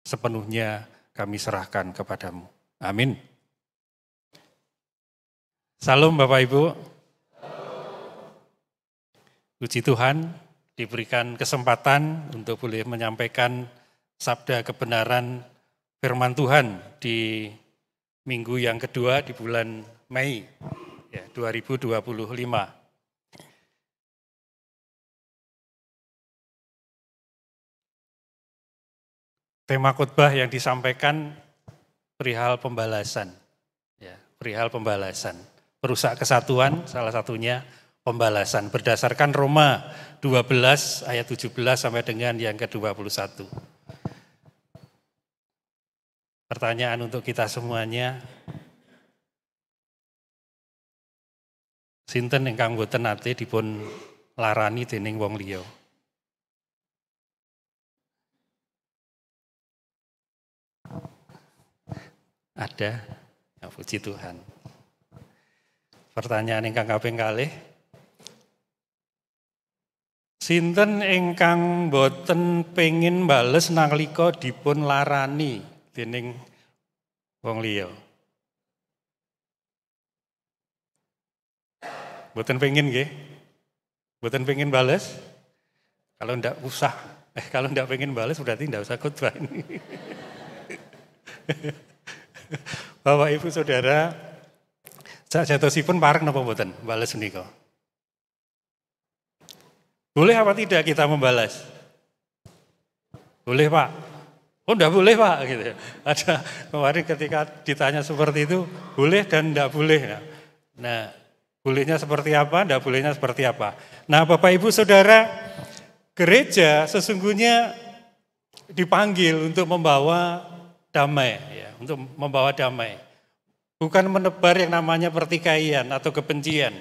sepenuhnya kami serahkan kepadamu. Amin. Salam Bapak Ibu. Puji Tuhan diberikan kesempatan untuk boleh menyampaikan sabda kebenaran firman Tuhan di minggu yang kedua di bulan Mei 2025. Tema khotbah yang disampaikan perihal pembalasan. Perihal pembalasan. Perusak kesatuan salah satunya pembalasan berdasarkan Roma 12 ayat 17 sampai dengan yang ke-21. Pertanyaan untuk kita semuanya, sinten ingkang boten nate dipun larani dening wong liya? Ada? Ya, puji Tuhan. Pertanyaan ingkang kaping kalih, sinten ingkang boten pengin bales nalika dipun larani dening wong liya? Boten pengin nggih? Boten pengin bales? Kalau ndak usah, kalau ndak pengin bales berarti ndak usah khotbah ini. Bapak Ibu Saudara, sajatosipun pareng napa mboten bales menika? Boleh apa tidak kita membalas? Boleh Pak. Oh enggak boleh Pak gitu. Ada kemarin ketika ditanya seperti itu, boleh dan enggak boleh. Nah, bolehnya seperti apa, enggak bolehnya seperti apa. Nah, Bapak Ibu Saudara, gereja sesungguhnya dipanggil untuk membawa damai ya, untuk membawa damai. Bukan menebar yang namanya pertikaian atau kebencian.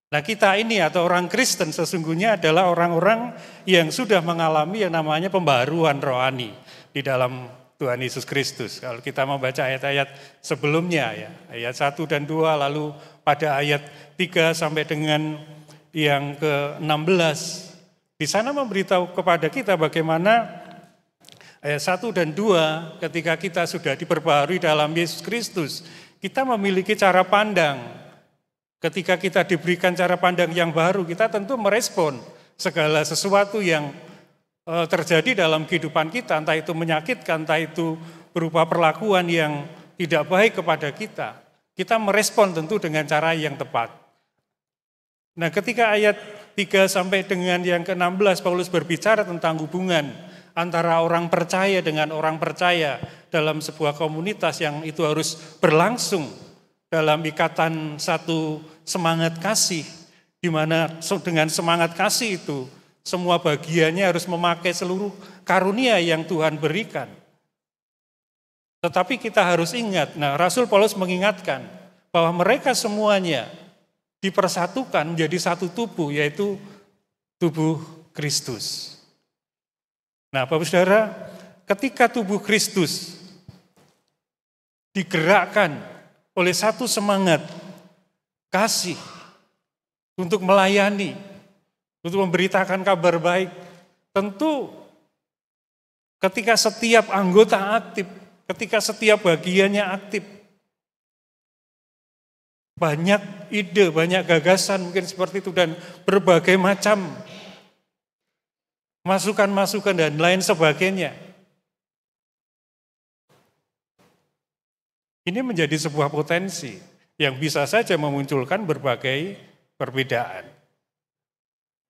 Nah kita ini atau orang Kristen sesungguhnya adalah orang-orang yang sudah mengalami yang namanya pembaharuan rohani di dalam Tuhan Yesus Kristus. Kalau kita membaca ayat-ayat sebelumnya ya, ayat 1 dan 2 lalu pada ayat 3 sampai dengan yang ke-16. Di sana memberitahu kepada kita bagaimana ayat 1 dan 2 ketika kita sudah diperbaharui dalam Yesus Kristus, kita memiliki cara pandang. Ketika kita diberikan cara pandang yang baru, kita tentu merespon segala sesuatu yang terjadi dalam kehidupan kita, entah itu menyakitkan, entah itu berupa perlakuan yang tidak baik kepada kita. Kita merespon tentu dengan cara yang tepat. Nah, ketika ayat 3 sampai dengan yang ke-16 Paulus berbicara tentang hubungan antara orang percaya dengan orang percaya dalam sebuah komunitas yang itu harus berlangsung dalam ikatan satu semangat kasih, di mana dengan semangat kasih itu semua bagiannya harus memakai seluruh karunia yang Tuhan berikan. Tetapi kita harus ingat, nah Rasul Paulus mengingatkan bahwa mereka semuanya dipersatukan menjadi satu tubuh, yaitu tubuh Kristus. Nah Bapak Saudara, ketika tubuh Kristus digerakkan oleh satu semangat kasih untuk melayani, untuk memberitakan kabar baik, tentu ketika setiap anggota aktif, ketika setiap bagiannya aktif, banyak ide, banyak gagasan mungkin seperti itu dan berbagai macam masukan-masukan dan lain sebagainya. Ini menjadi sebuah potensi yang bisa saja memunculkan berbagai perbedaan.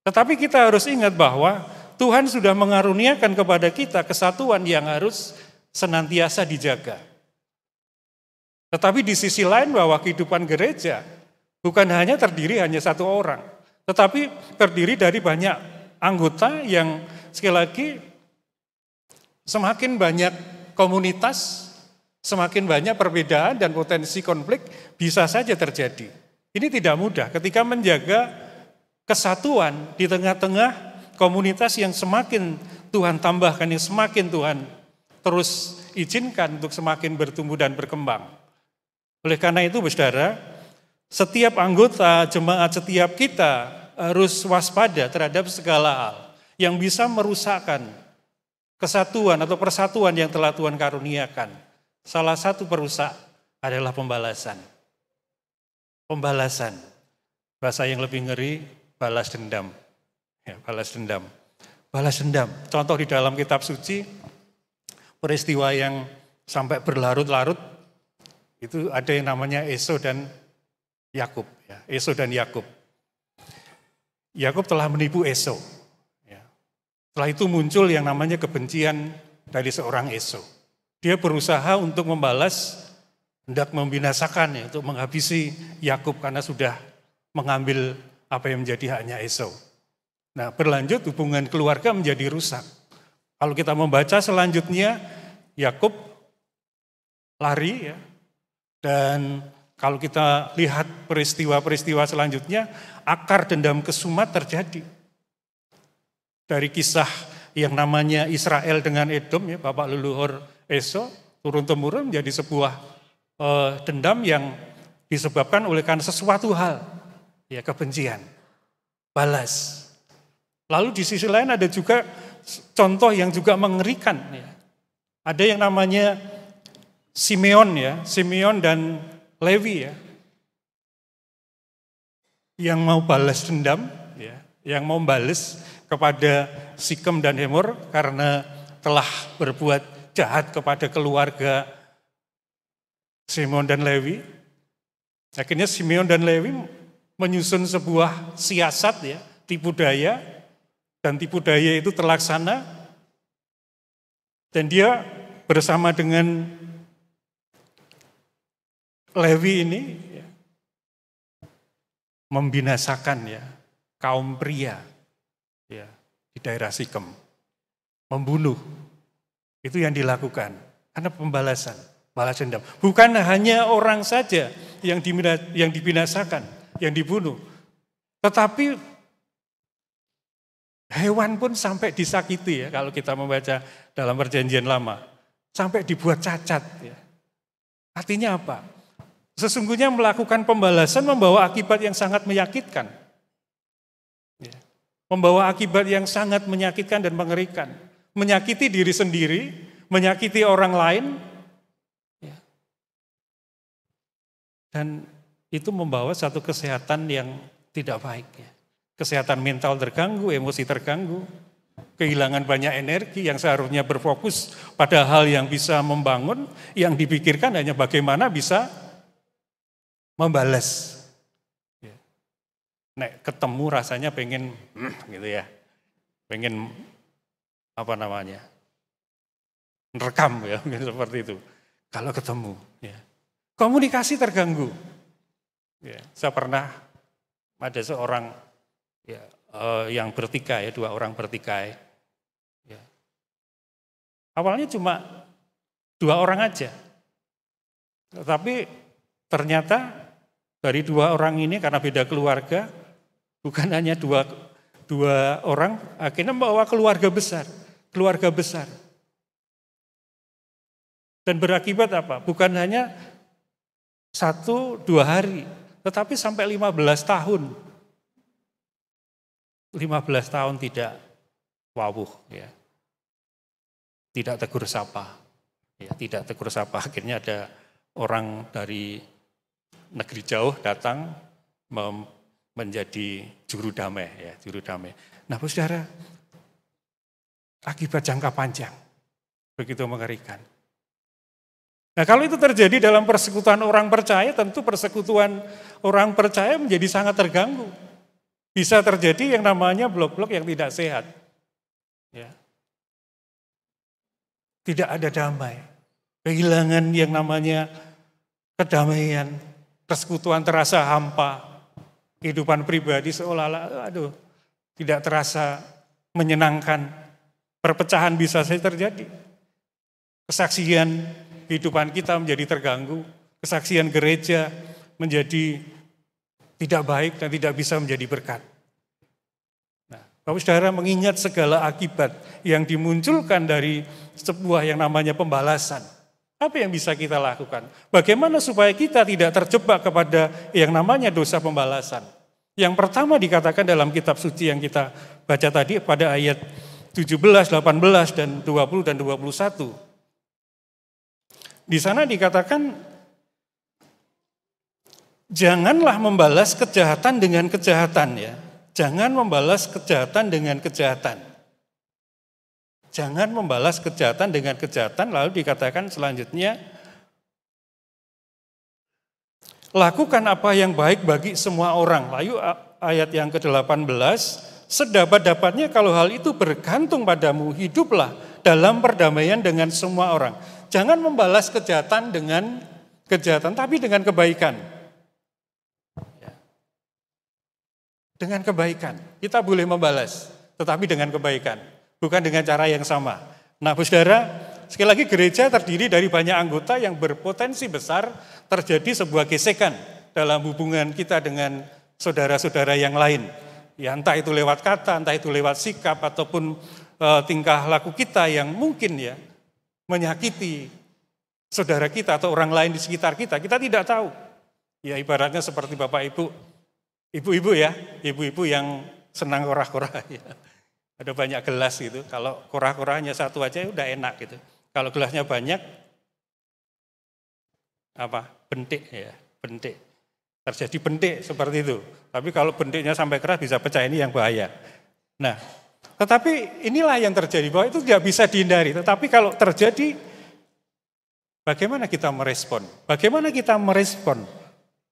Tetapi kita harus ingat bahwa Tuhan sudah mengaruniakan kepada kita kesatuan yang harus senantiasa dijaga. Tetapi di sisi lain bahwa kehidupan gereja bukan hanya terdiri hanya satu orang, tetapi terdiri dari banyak anggota yang sekali lagi semakin banyak komunitas, semakin banyak perbedaan dan potensi konflik bisa saja terjadi. Ini tidak mudah ketika menjaga kesatuan di tengah-tengah komunitas yang semakin Tuhan tambahkan, yang semakin Tuhan terus izinkan untuk semakin bertumbuh dan berkembang. Oleh karena itu, Saudara, setiap anggota jemaat, setiap kita harus waspada terhadap segala hal yang bisa merusakkan kesatuan atau persatuan yang telah Tuhan karuniakan. Salah satu perusak adalah pembalasan. Pembalasan. Bahasa yang lebih ngeri, balas dendam. Ya, balas dendam. Balas dendam. Contoh di dalam kitab suci, peristiwa yang sampai berlarut-larut, itu ada yang namanya Esau dan Yakub. Ya, Esau dan Yakub. Yakub telah menipu Esau. Ya. Setelah itu muncul yang namanya kebencian dari seorang Esau. Dia berusaha untuk membalas, hendak membinasakan, ya, untuk menghabisi Yakub karena sudah mengambil apa yang menjadi haknya Esau. Nah, berlanjut hubungan keluarga menjadi rusak. Kalau kita membaca selanjutnya, Yakub lari, ya, dan kalau kita lihat peristiwa-peristiwa selanjutnya, akar dendam kesumat terjadi. Dari kisah yang namanya Israel dengan Edom, ya, bapak leluhur Esau, turun-temurun menjadi sebuah dendam yang disebabkan oleh karena sesuatu hal, ya, kebencian, balas. Lalu di sisi lain ada juga contoh yang juga mengerikan. Ya. Ada yang namanya Simeon, ya, Simeon dan Lewi, ya, yang mau balas dendam, ya, yang mau balas kepada Sikem dan Hemor karena telah berbuat jahat kepada keluarga Simeon dan Lewi. Akhirnya Simeon dan Lewi menyusun sebuah siasat, ya, tipu daya, dan tipu daya itu terlaksana, dan dia bersama dengan Lewi ini, ya, membinasakan, ya, kaum pria, ya, di daerah Sikem, membunuh. Itu yang dilakukan karena pembalasan, balas dendam. Bukan hanya orang saja yang dibinasakan, yang dibunuh, tetapi hewan pun sampai disakiti, ya, kalau kita membaca dalam Perjanjian Lama, sampai dibuat cacat. Ya. Artinya apa? Sesungguhnya melakukan pembalasan membawa akibat yang sangat menyakitkan. Ya. Membawa akibat yang sangat menyakitkan dan mengerikan. Menyakiti diri sendiri, menyakiti orang lain. Ya. Dan itu membawa satu kesehatan yang tidak baik. Ya. Kesehatan mental terganggu, emosi terganggu, kehilangan banyak energi yang seharusnya berfokus pada hal yang bisa membangun, yang dipikirkan hanya bagaimana bisa membalas. Nek ketemu rasanya pengen gitu, ya, pengen apa namanya, merekam, ya, seperti itu. Kalau ketemu, ya, komunikasi terganggu. Ya, saya pernah ada seorang, ya, yang bertikai, 2 orang bertikai. Ya. Awalnya cuma 2 orang aja, tetapi ternyata dari 2 orang ini karena beda keluarga, bukan hanya dua orang, akhirnya membawa keluarga besar. Dan berakibat apa? Bukan hanya 1-2 hari, tetapi sampai 15 tahun. 15 tahun tidak wawuh, ya. Tidak tegur sapa. Ya, tidak tegur sapa. Akhirnya ada orang dari negeri jauh datang menjadi juru damai, ya, juru damai. Nah, saudara, akibat jangka panjang begitu mengerikan. Nah, kalau itu terjadi dalam persekutuan orang percaya, tentu persekutuan orang percaya menjadi sangat terganggu. Bisa terjadi yang namanya blok-blok yang tidak sehat. Ya. Tidak ada damai. Kehilangan yang namanya kedamaian, persekutuan terasa hampa. Kehidupan pribadi seolah-olah tidak terasa menyenangkan. Perpecahan bisa saja terjadi. Kesaksian kehidupan kita menjadi terganggu. Kesaksian gereja menjadi tidak baik dan tidak bisa menjadi berkat. Nah, Bapak Saudara mengingat segala akibat yang dimunculkan dari sebuah yang namanya pembalasan. Apa yang bisa kita lakukan? Bagaimana supaya kita tidak terjebak kepada yang namanya dosa pembalasan? Yang pertama dikatakan dalam kitab suci yang kita baca tadi pada ayat 17, 18, dan 20 dan 21. Di sana dikatakan, janganlah membalas kejahatan dengan kejahatan ya. Jangan membalas kejahatan dengan kejahatan. Jangan membalas kejahatan dengan kejahatan, lalu dikatakan selanjutnya, lakukan apa yang baik bagi semua orang. Lalu ayat yang ke-18, sedapat-dapatnya kalau hal itu bergantung padamu, hiduplah dalam perdamaian dengan semua orang. Jangan membalas kejahatan dengan kejahatan, tapi dengan kebaikan. Dengan kebaikan. Kita boleh membalas, tetapi dengan kebaikan. Bukan dengan cara yang sama. Nah, saudara, sekali lagi gereja terdiri dari banyak anggota yang berpotensi besar terjadi sebuah gesekan dalam hubungan kita dengan saudara-saudara yang lain. Ya, entah itu lewat kata, entah itu lewat sikap, ataupun tingkah laku kita yang mungkin ya menyakiti saudara kita atau orang lain di sekitar kita. Kita tidak tahu. Ya, ibaratnya seperti Bapak Ibu, ibu-ibu ya, ibu-ibu yang senang korah-korah ya. Ada banyak gelas gitu, kalau korah-korahnya satu aja udah enak gitu. Kalau gelasnya banyak, bentik ya, bentik. Terjadi bentik seperti itu. Tapi kalau bentiknya sampai keras bisa pecah, ini yang bahaya. Nah, tetapi inilah yang terjadi, bahwa itu tidak bisa dihindari. Tetapi kalau terjadi, bagaimana kita merespon? Bagaimana kita merespon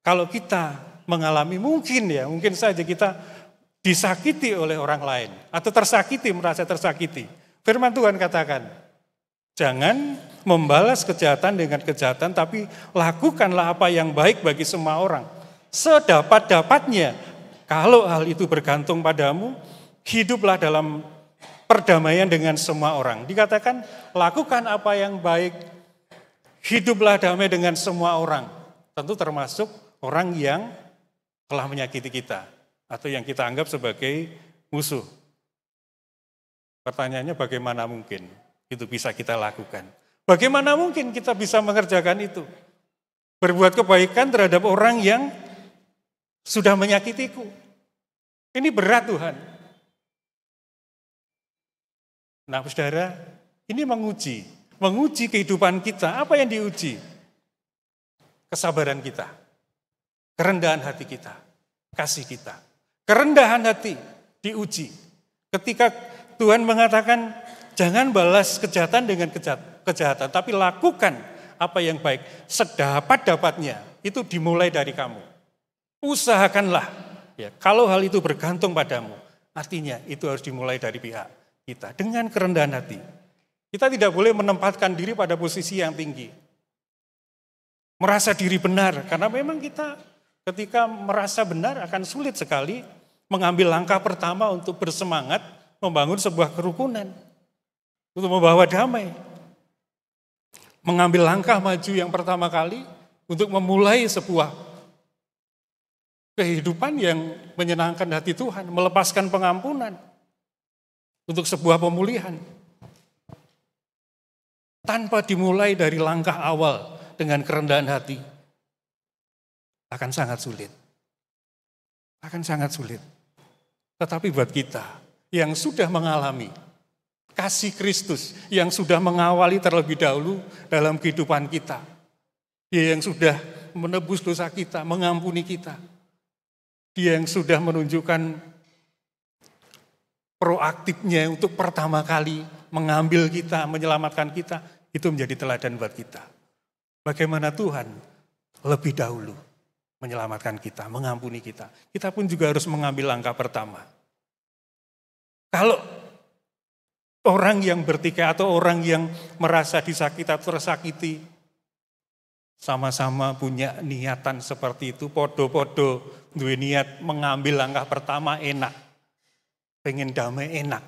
kalau kita mengalami mungkin saja kita disakiti oleh orang lain, atau tersakiti, merasa tersakiti. Firman Tuhan katakan, jangan membalas kejahatan dengan kejahatan, tapi lakukanlah apa yang baik bagi semua orang. Sedapat-dapatnya, kalau hal itu bergantung padamu, hiduplah dalam perdamaian dengan semua orang. Dikatakan, lakukan apa yang baik, hiduplah damai dengan semua orang. Tentu termasuk orang yang telah menyakiti kita, atau yang kita anggap sebagai musuh. Pertanyaannya, bagaimana mungkin itu bisa kita lakukan? Bagaimana mungkin kita bisa mengerjakan itu? Berbuat kebaikan terhadap orang yang sudah menyakitiku. Ini berat, Tuhan. Nah, saudara, ini menguji kehidupan kita. Apa yang diuji? Kesabaran kita, kerendahan hati kita, kasih kita. Kerendahan hati diuji. Ketika Tuhan mengatakan, jangan balas kejahatan dengan kejahatan, tapi lakukan apa yang baik. Sedapat-dapatnya, itu dimulai dari kamu. Usahakanlah, ya, kalau hal itu bergantung padamu, artinya itu harus dimulai dari pihak kita. Dengan kerendahan hati. Kita tidak boleh menempatkan diri pada posisi yang tinggi. Merasa diri benar, karena memang kita ketika merasa benar akan sulit sekali mengambil langkah pertama untuk bersemangat membangun sebuah kerukunan, untuk membawa damai. Mengambil langkah maju yang pertama kali untuk memulai sebuah kehidupan yang menyenangkan hati Tuhan, melepaskan pengampunan untuk sebuah pemulihan. Tanpa dimulai dari langkah awal dengan kerendahan hati, akan sangat sulit. Akan sangat sulit. Tetapi buat kita yang sudah mengalami kasih Kristus, yang sudah mengawali terlebih dahulu dalam kehidupan kita, Dia yang sudah menebus dosa kita, mengampuni kita, Dia yang sudah menunjukkan proaktifnya untuk pertama kali mengambil kita, menyelamatkan kita, itu menjadi teladan buat kita. Bagaimana Tuhan lebih dahulu menyelamatkan kita, mengampuni kita. Kita pun juga harus mengambil langkah pertama. Kalau orang yang bertikai atau orang yang merasa disakiti atau tersakiti, sama-sama punya niatan seperti itu, podo-podo duwe niat mengambil langkah pertama enak. Pengen damai enak.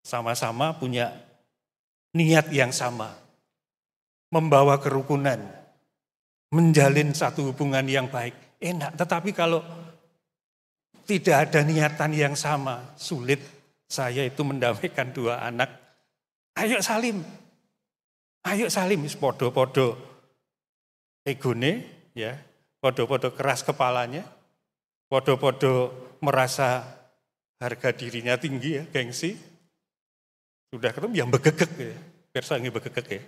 Sama-sama punya niat yang sama. Membawa kerukunan. Menjalin satu hubungan yang baik, enak. Tetapi kalau tidak ada niatan yang sama, sulit saya itu mendamaikan dua anak. Ayo salim, podo-podo egone, ya, podo-podo keras kepalanya, podo-podo merasa harga dirinya tinggi ya, gengsi. Sudah ketemu yang begegek ya. Persa ini begegek ya.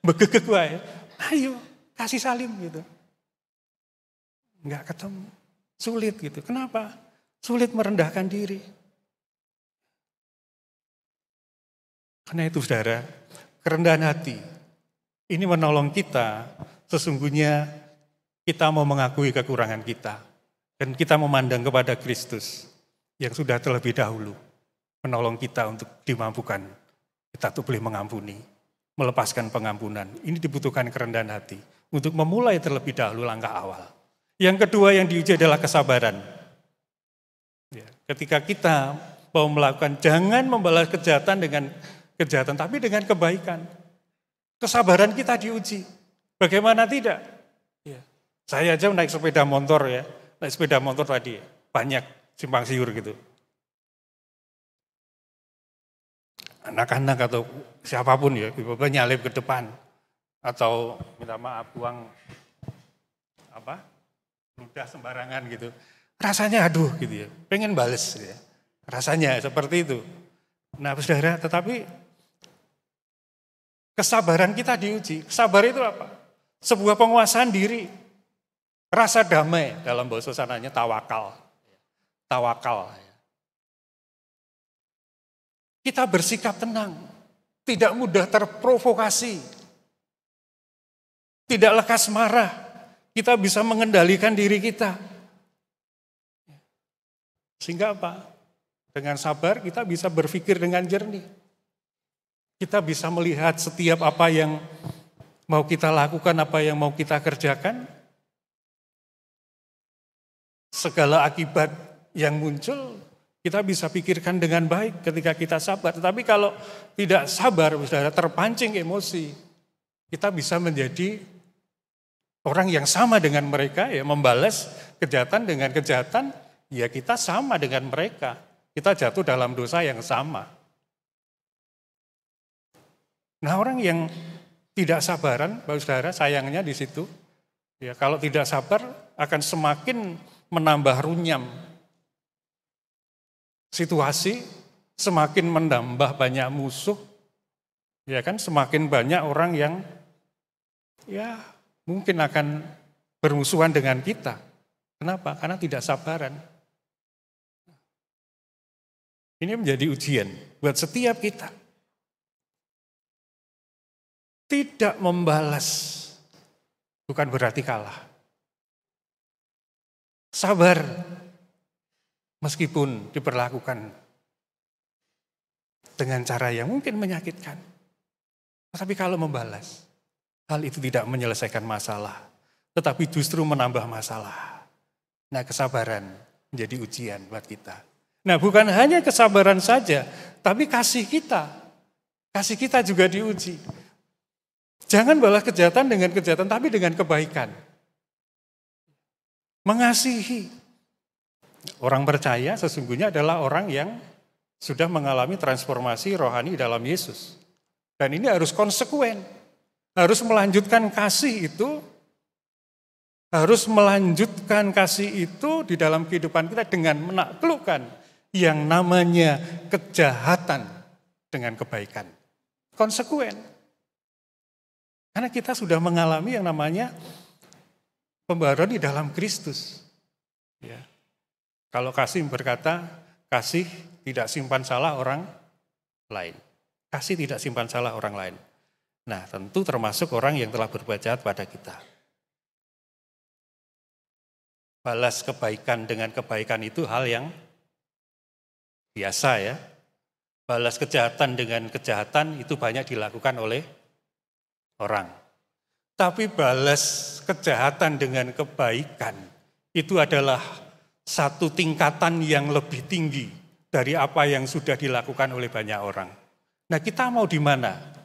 Begegek wae. Ayo, kasih salim gitu. Enggak ketemu. Sulit gitu. Kenapa? Sulit merendahkan diri. Karena itu saudara, kerendahan hati ini menolong kita. Sesungguhnya kita mau mengakui kekurangan kita. Dan kita memandang kepada Kristus yang sudah terlebih dahulu menolong kita untuk dimampukan. Kita tuh boleh mengampuni, melepaskan pengampunan. Ini dibutuhkan kerendahan hati untuk memulai terlebih dahulu langkah awal. Yang kedua yang diuji adalah kesabaran. Ya, ketika kita mau melakukan, jangan membalas kejahatan dengan kejahatan, tapi dengan kebaikan. Kesabaran kita diuji. Bagaimana tidak? Ya. Saya aja naik sepeda motor ya. Naik sepeda motor tadi, banyak simpang siur gitu. Anak-anak atau siapapun ya, tiba-tiba nyalip ke depan. Atau minta maaf, buang ludah sembarangan gitu. Rasanya aduh gitu ya, pengen bales gitu ya. Rasanya seperti itu. Nah saudara, tetapi kesabaran kita diuji. Sabar itu apa? Sebuah penguasaan diri. Rasa damai dalam bahasa sananya tawakal. Tawakal. Kita bersikap tenang. Tidak mudah terprovokasi. Tidak lekas marah. Kita bisa mengendalikan diri kita. Sehingga apa? Dengan sabar kita bisa berpikir dengan jernih. Kita bisa melihat setiap apa yang mau kita lakukan, apa yang mau kita kerjakan. Segala akibat yang muncul kita bisa pikirkan dengan baik ketika kita sabar. Tetapi kalau tidak sabar, saudara, terpancing emosi, kita bisa menjadi orang yang sama dengan mereka, ya membalas kejahatan dengan kejahatan, ya kita sama dengan mereka. Kita jatuh dalam dosa yang sama. Nah orang yang tidak sabaran, saudara, sayangnya di situ, ya kalau tidak sabar akan semakin menambah runyam situasi, semakin menambah banyak musuh, ya kan, semakin banyak orang yang ya mungkin akan bermusuhan dengan kita. Kenapa? Karena tidak sabaran. Ini menjadi ujian buat setiap kita. Tidak membalas bukan berarti kalah. Sabar, meskipun diperlakukan dengan cara yang mungkin menyakitkan. Tapi kalau membalas, hal itu tidak menyelesaikan masalah, tetapi justru menambah masalah. Nah, kesabaran menjadi ujian buat kita. Nah, bukan hanya kesabaran saja, tapi kasih kita juga diuji. Jangan balas kejahatan dengan kejahatan, tapi dengan kebaikan. Mengasihi. Orang percaya sesungguhnya adalah orang yang sudah mengalami transformasi rohani dalam Yesus. Dan ini harus konsekuen. Harus melanjutkan kasih itu. Harus melanjutkan kasih itu di dalam kehidupan kita dengan menaklukkan yang namanya kejahatan dengan kebaikan. Konsekuen. Karena kita sudah mengalami yang namanya pembaruan di dalam Kristus. Ya. Kalau kasih berkata, kasih tidak simpan salah orang lain. Kasih tidak simpan salah orang lain. Nah, tentu termasuk orang yang telah berbuat jahat pada kita. Balas kebaikan dengan kebaikan itu hal yang biasa ya. Balas kejahatan dengan kejahatan itu banyak dilakukan oleh orang. Tapi balas kejahatan dengan kebaikan itu adalah satu tingkatan yang lebih tinggi dari apa yang sudah dilakukan oleh banyak orang. Nah, kita mau di mana?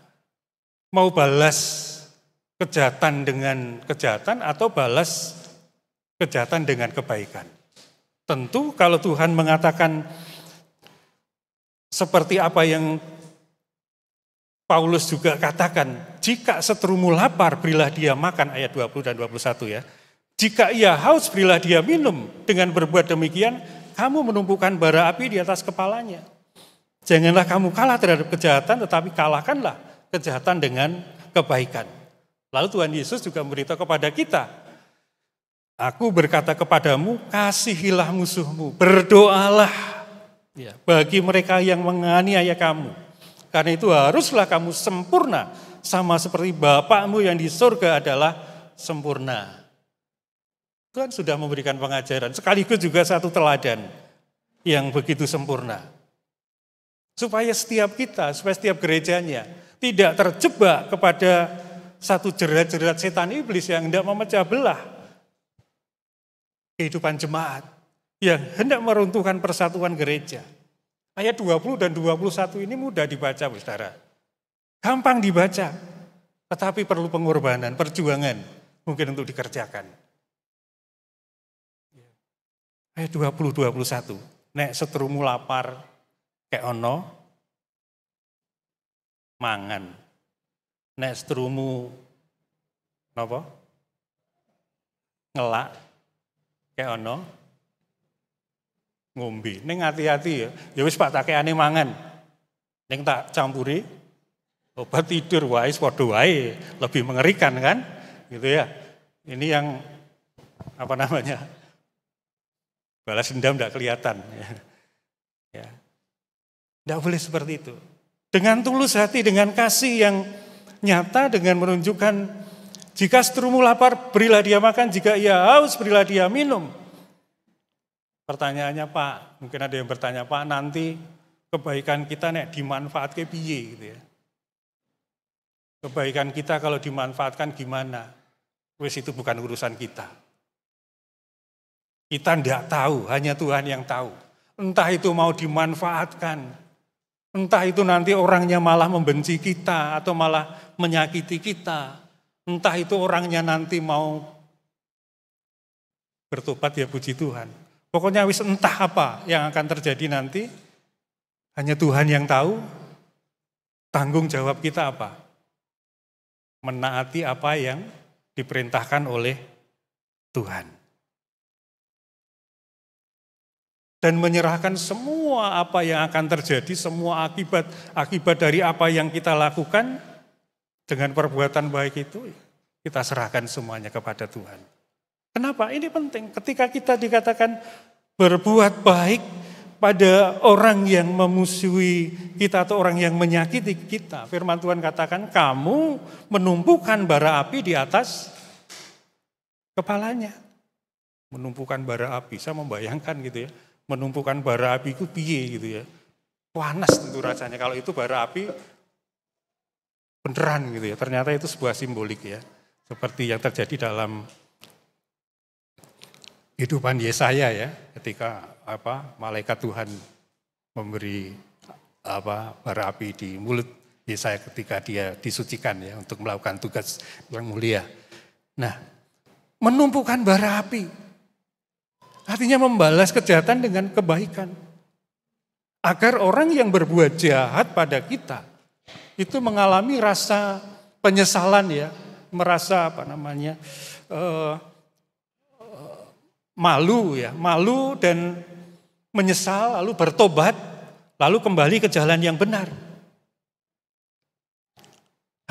Mau balas kejahatan dengan kejahatan atau balas kejahatan dengan kebaikan? Tentu kalau Tuhan mengatakan seperti apa yang Paulus juga katakan, jika seterumu lapar, berilah dia makan, ayat 20 dan 21 ya. Jika ia haus, berilah dia minum. Dengan berbuat demikian, kamu menumpukan bara api di atas kepalanya. Janganlah kamu kalah terhadap kejahatan, tetapi kalahkanlah kejahatan dengan kebaikan. Lalu Tuhan Yesus juga memberitahu kepada kita, aku berkata kepadamu, kasihilah musuhmu, berdoalah ya, bagi mereka yang menganiaya kamu. Karena itu haruslah kamu sempurna, sama seperti Bapakmu yang di surga adalah sempurna. Tuhan sudah memberikan pengajaran, sekaligus juga satu teladan yang begitu sempurna. Supaya setiap kita, supaya setiap gerejanya tidak terjebak kepada satu jerat-jerat setan iblis yang hendak memecah belah kehidupan jemaat, yang hendak meruntuhkan persatuan gereja. Ayat 20 dan 21 ini mudah dibaca, saudara. Gampang dibaca, tetapi perlu pengorbanan, perjuangan mungkin untuk dikerjakan. Ayat 20-21, nek setrumu lapar, kayak ono, mangan. Nek setrumu, napa? Ngelak, kayak ono, ngombe. Ning hati-hati ya wis Pak takeane mangan. Ning tak campuri obat tidur wae padha wae, lebih mengerikan kan? Gitu ya. Ini yang apa namanya? Balas dendam tidak kelihatan. Ya. Tidak boleh seperti itu. Dengan tulus hati, dengan kasih yang nyata, dengan menunjukkan jika seterumu lapar, berilah dia makan, jika ia haus, berilah dia minum. Pertanyaannya Pak, mungkin ada yang bertanya, Pak nanti kebaikan kita nek dimanfaatkan piye gitu ya. Kebaikan kita kalau dimanfaatkan gimana? Wes itu bukan urusan kita. Kita tidak tahu, hanya Tuhan yang tahu. Entah itu mau dimanfaatkan, entah itu nanti orangnya malah membenci kita atau malah menyakiti kita. Entah itu orangnya nanti mau bertobat ya puji Tuhan. Pokoknya wis entah apa yang akan terjadi nanti, hanya Tuhan yang tahu. Tanggung jawab kita apa? Menaati apa yang diperintahkan oleh Tuhan. Dan menyerahkan semua apa yang akan terjadi, semua akibat dari apa yang kita lakukan dengan perbuatan baik itu, kita serahkan semuanya kepada Tuhan. Kenapa? Ini penting. Ketika kita dikatakan berbuat baik pada orang yang memusuhi kita atau orang yang menyakiti kita, firman Tuhan katakan kamu menumpukan bara api di atas kepalanya. Menumpukan bara api, saya membayangkan gitu ya. Menumpukan bara api itu piye gitu ya. Panas tentu rasanya kalau itu bara api beneran gitu ya. Ternyata itu sebuah simbolik ya. Seperti yang terjadi dalam kehidupan Yesaya ya, ketika malaikat Tuhan memberi bara api di mulut Yesaya ketika dia disucikan ya untuk melakukan tugas yang mulia. Nah, menumpukan bara api artinya membalas kejahatan dengan kebaikan. Agar orang yang berbuat jahat pada kita itu mengalami rasa penyesalan ya, merasa malu dan menyesal, lalu bertobat, lalu kembali ke jalan yang benar.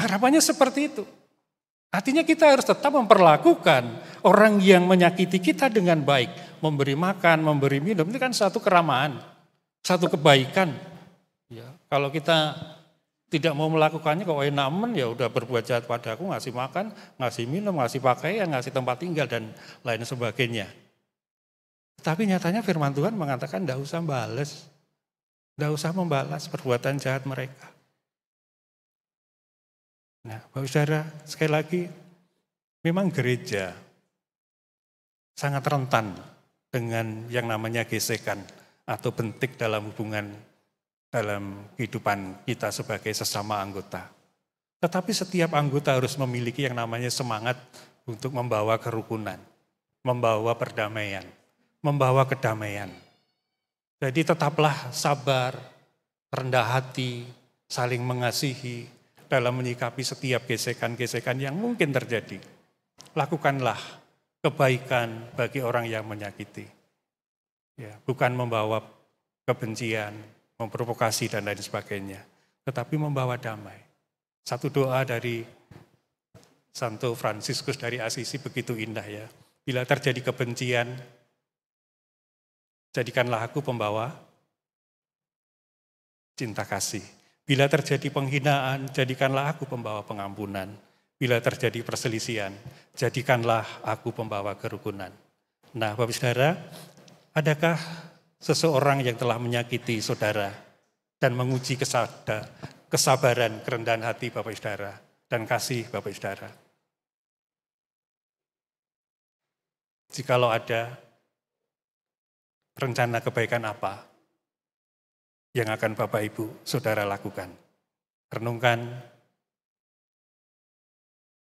Harapannya seperti itu. Artinya kita harus tetap memperlakukan orang yang menyakiti kita dengan baik. Memberi makan, memberi minum, itu kan satu keramaan, satu kebaikan. Ya, kalau kita tidak mau melakukannya, kalau namen ya udah berbuat jahat padaku, ngasih makan, ngasih minum, ngasih pakaian, ngasih tempat tinggal, dan lain sebagainya. Tapi nyatanya firman Tuhan mengatakan tidak usah balas, tidak usah membalas perbuatan jahat mereka. Nah, Bapak Saudara, sekali lagi, memang gereja sangat rentan dengan yang namanya gesekan atau bentik dalam hubungan dalam kehidupan kita sebagai sesama anggota. Tetapi setiap anggota harus memiliki yang namanya semangat untuk membawa kerukunan, membawa perdamaian, membawa kedamaian. Jadi tetaplah sabar, rendah hati, saling mengasihi, dalam menyikapi setiap gesekan-gesekan yang mungkin terjadi. Lakukanlah kebaikan bagi orang yang menyakiti. Ya, bukan membawa kebencian, memprovokasi dan lain sebagainya, tetapi membawa damai. Satu doa dari Santo Fransiskus dari Asisi begitu indah ya. Bila terjadi kebencian, jadikanlah aku pembawa cinta kasih. Bila terjadi penghinaan, jadikanlah aku pembawa pengampunan. Bila terjadi perselisihan, jadikanlah aku pembawa kerukunan. Nah, Bapak Saudara, adakah seseorang yang telah menyakiti saudara dan menguji kesabaran, kerendahan hati Bapak Saudara dan kasih Bapak Saudara? Jikalau ada rencana kebaikan apa yang akan Bapak Ibu Saudara lakukan? Renungkan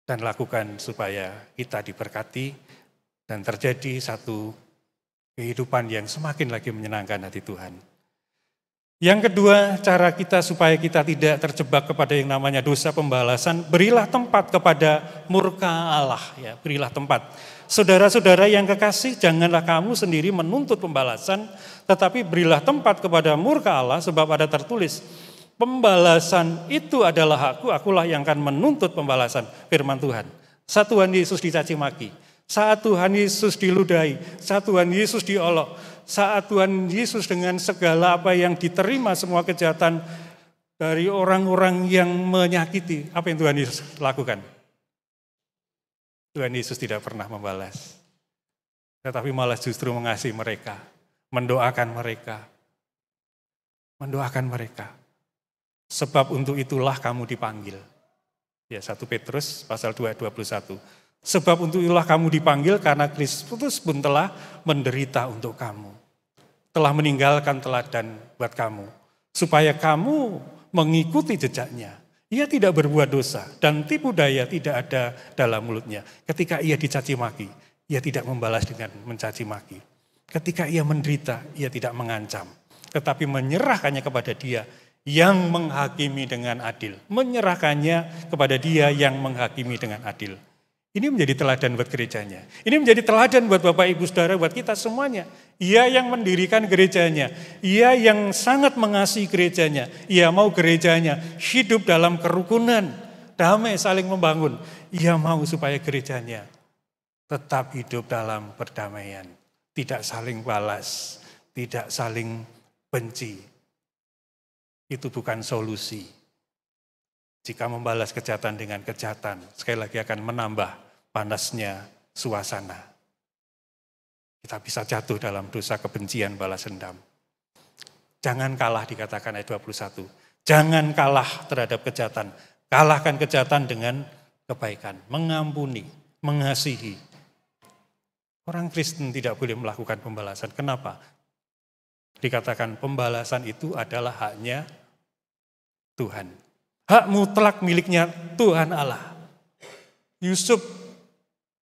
dan lakukan supaya kita diberkati dan terjadi satu kehidupan yang semakin lagi menyenangkan hati Tuhan. Yang kedua, cara kita supaya kita tidak terjebak kepada yang namanya dosa pembalasan, berilah tempat kepada murka Allah. Ya, berilah tempat. Saudara-saudara yang kekasih, janganlah kamu sendiri menuntut pembalasan, tetapi berilah tempat kepada murka Allah, sebab ada tertulis, pembalasan itu adalah hakku, akulah yang akan menuntut pembalasan, firman Tuhan. Saat Tuhan Yesus dicaci maki, saat Tuhan Yesus diludahi, saat Tuhan Yesus diolok, saat Tuhan Yesus dengan segala apa yang diterima semua kejahatan dari orang-orang yang menyakiti, apa yang Tuhan Yesus lakukan? Tuhan Yesus tidak pernah membalas, tetapi malah justru mengasihi mereka, mendoakan mereka. Mendoakan mereka. Sebab untuk itulah kamu dipanggil. Ya, 1 Petrus pasal 2 ayat 21. Sebab untuk itulah kamu dipanggil karena Kristus pun telah menderita untuk kamu. Telah meninggalkan teladan buat kamu. Supaya kamu mengikuti jejaknya. Ia tidak berbuat dosa dan tipu daya tidak ada dalam mulutnya. Ketika ia dicaci maki, ia tidak membalas dengan mencaci maki. Ketika ia menderita, ia tidak mengancam. Tetapi menyerahkannya kepada Dia yang menghakimi dengan adil. Menyerahkannya kepada Dia yang menghakimi dengan adil. Ini menjadi teladan buat gerejanya. Ini menjadi teladan buat Bapak Ibu Saudara, buat kita semuanya. Ia yang mendirikan gerejanya. Ia yang sangat mengasihi gerejanya. Ia mau gerejanya hidup dalam kerukunan, damai, saling membangun. Ia mau supaya gerejanya tetap hidup dalam perdamaian. Tidak saling balas, tidak saling benci. Itu bukan solusi. Jika membalas kejahatan dengan kejahatan, sekali lagi akan menambah panasnya suasana. Kita bisa jatuh dalam dosa kebencian balas dendam. Jangan kalah dikatakan ayat 21. Jangan kalah terhadap kejahatan. Kalahkan kejahatan dengan kebaikan. Mengampuni, mengasihi. Orang Kristen tidak boleh melakukan pembalasan. Kenapa? Dikatakan pembalasan itu adalah haknya Tuhan. Hak mutlak miliknya Tuhan Allah. Yusuf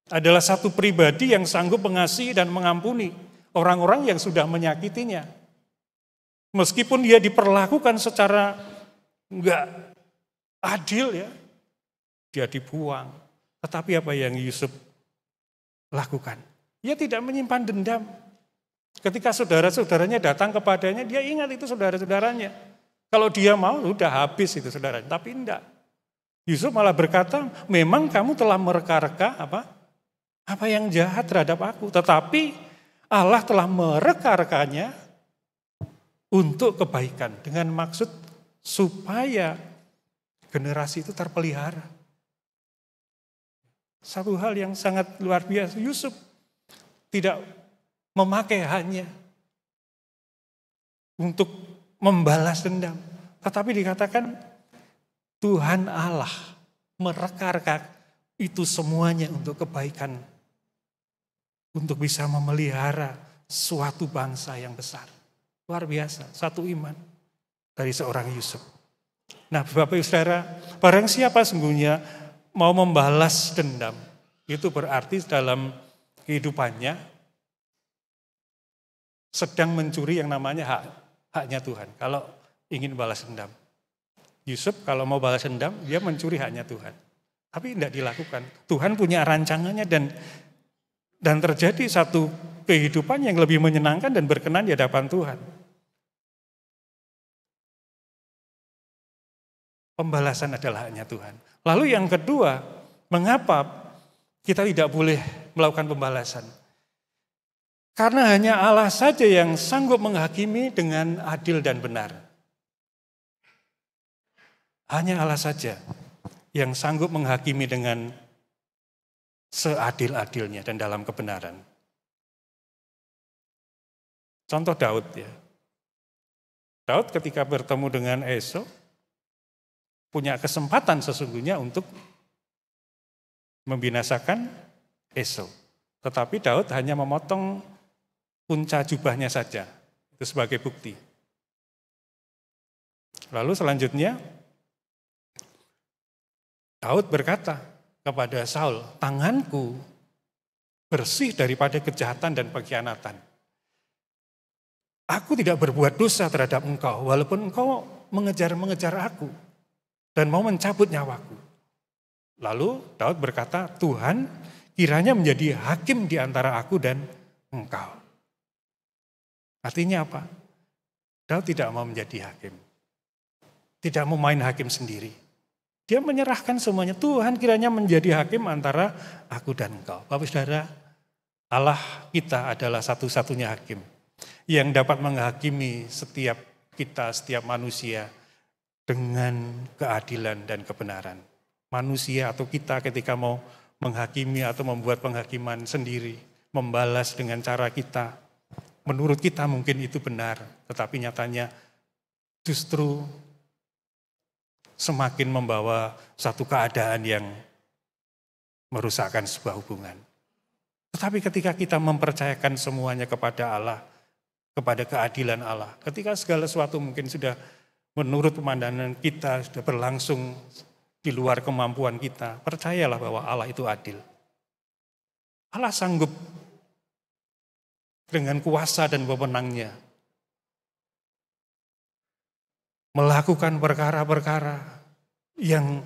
adalah satu pribadi yang sanggup mengasihi dan mengampuni orang-orang yang sudah menyakitinya. Meskipun dia diperlakukan secara enggak adil ya, dia dibuang. Tetapi apa yang Yusuf lakukan? Dia tidak menyimpan dendam. Ketika saudara-saudaranya datang kepadanya, dia ingat itu saudara-saudaranya. Kalau dia mau, sudah habis itu saudara. Tapi enggak. Yusuf malah berkata, memang kamu telah mereka-reka apa yang jahat terhadap aku. Tetapi Allah telah mereka-rekanya untuk kebaikan. Dengan maksud supaya generasi itu terpelihara. Satu hal yang sangat luar biasa. Yusuf tidak memakai haknya untuk membalas dendam. Tetapi dikatakan Tuhan Allah mereka-reka itu semuanya untuk kebaikan. Untuk bisa memelihara suatu bangsa yang besar. Luar biasa, satu iman dari seorang Yusuf. Nah Bapak Ibu Saudara, barang siapa sungguhnya mau membalas dendam, itu berarti dalam kehidupannya sedang mencuri yang namanya haknya Tuhan. Kalau ingin balas dendam. Yusuf kalau mau balas dendam, dia mencuri haknya Tuhan. Tapi tidak dilakukan. Tuhan punya rancangannya dan dan terjadi satu kehidupan yang lebih menyenangkan dan berkenan di hadapan Tuhan. Pembalasan adalah haknya Tuhan. Lalu yang kedua, mengapa kita tidak boleh melakukan pembalasan? Karena hanya Allah saja yang sanggup menghakimi dengan adil dan benar. Hanya Allah saja yang sanggup menghakimi dengan seadil-adilnya dan dalam kebenaran. Contoh Daud ya. Daud ketika bertemu dengan Esau, punya kesempatan sesungguhnya untuk membinasakan Esau. Tetapi Daud hanya memotong punca jubahnya saja. Itu sebagai bukti. Lalu selanjutnya, Daud berkata kepada Saul, tanganku bersih daripada kejahatan dan pengkhianatan. Aku tidak berbuat dosa terhadap engkau, walaupun engkau mengejar-mengejar aku dan mau mencabut nyawaku. Lalu Daud berkata, Tuhan kiranya menjadi hakim di antara aku dan engkau. Artinya apa? Daud tidak mau menjadi hakim. Tidak mau main hakim sendiri. Dia menyerahkan semuanya. Tuhan kiranya menjadi hakim antara aku dan engkau. Bapak Saudara, Allah kita adalah satu-satunya hakim yang dapat menghakimi setiap kita, setiap manusia dengan keadilan dan kebenaran. Manusia atau kita ketika mau menghakimi atau membuat penghakiman sendiri, membalas dengan cara kita, menurut kita mungkin itu benar, tetapi nyatanya justru semakin membawa satu keadaan yang merusakkan sebuah hubungan. Tetapi ketika kita mempercayakan semuanya kepada Allah, kepada keadilan Allah, ketika segala sesuatu mungkin sudah menurut pemandangan kita, sudah berlangsung di luar kemampuan kita, percayalah bahwa Allah itu adil. Allah sanggup dengan kuasa dan wewenangnya melakukan perkara-perkara yang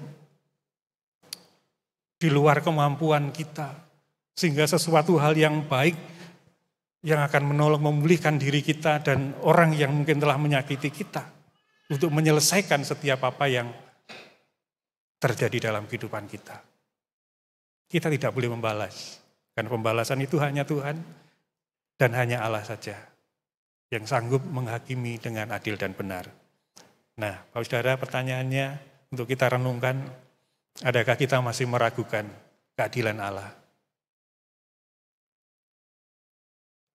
di luar kemampuan kita, sehingga sesuatu hal yang baik yang akan menolong memulihkan diri kita dan orang yang mungkin telah menyakiti kita untuk menyelesaikan setiap apa yang terjadi dalam kehidupan kita. Kita tidak boleh membalas, karena pembalasan itu hanya Tuhan dan hanya Allah saja yang sanggup menghakimi dengan adil dan benar. Nah, Bapak Saudara, pertanyaannya untuk kita renungkan, adakah kita masih meragukan keadilan Allah?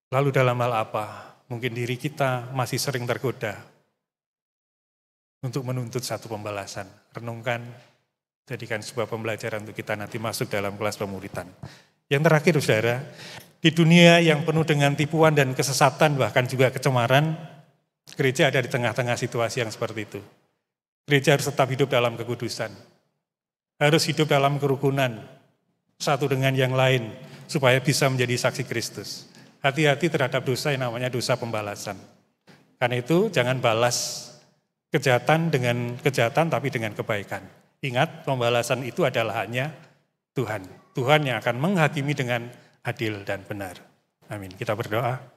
Lalu dalam hal apa? Mungkin diri kita masih sering tergoda untuk menuntut satu pembalasan. Renungkan, jadikan sebuah pembelajaran untuk kita nanti masuk dalam kelas pemuritan. Yang terakhir, Saudara, di dunia yang penuh dengan tipuan dan kesesatan, bahkan juga kecemaran, gereja ada di tengah-tengah situasi yang seperti itu. Gereja harus tetap hidup dalam kekudusan. Harus hidup dalam kerukunan, satu dengan yang lain, supaya bisa menjadi saksi Kristus. Hati-hati terhadap dosa yang namanya dosa pembalasan. Karena itu jangan balas kejahatan dengan kejahatan, tapi dengan kebaikan. Ingat, pembalasan itu adalah hanya Tuhan. Tuhan yang akan menghakimi dengan adil dan benar. Amin. Kita berdoa.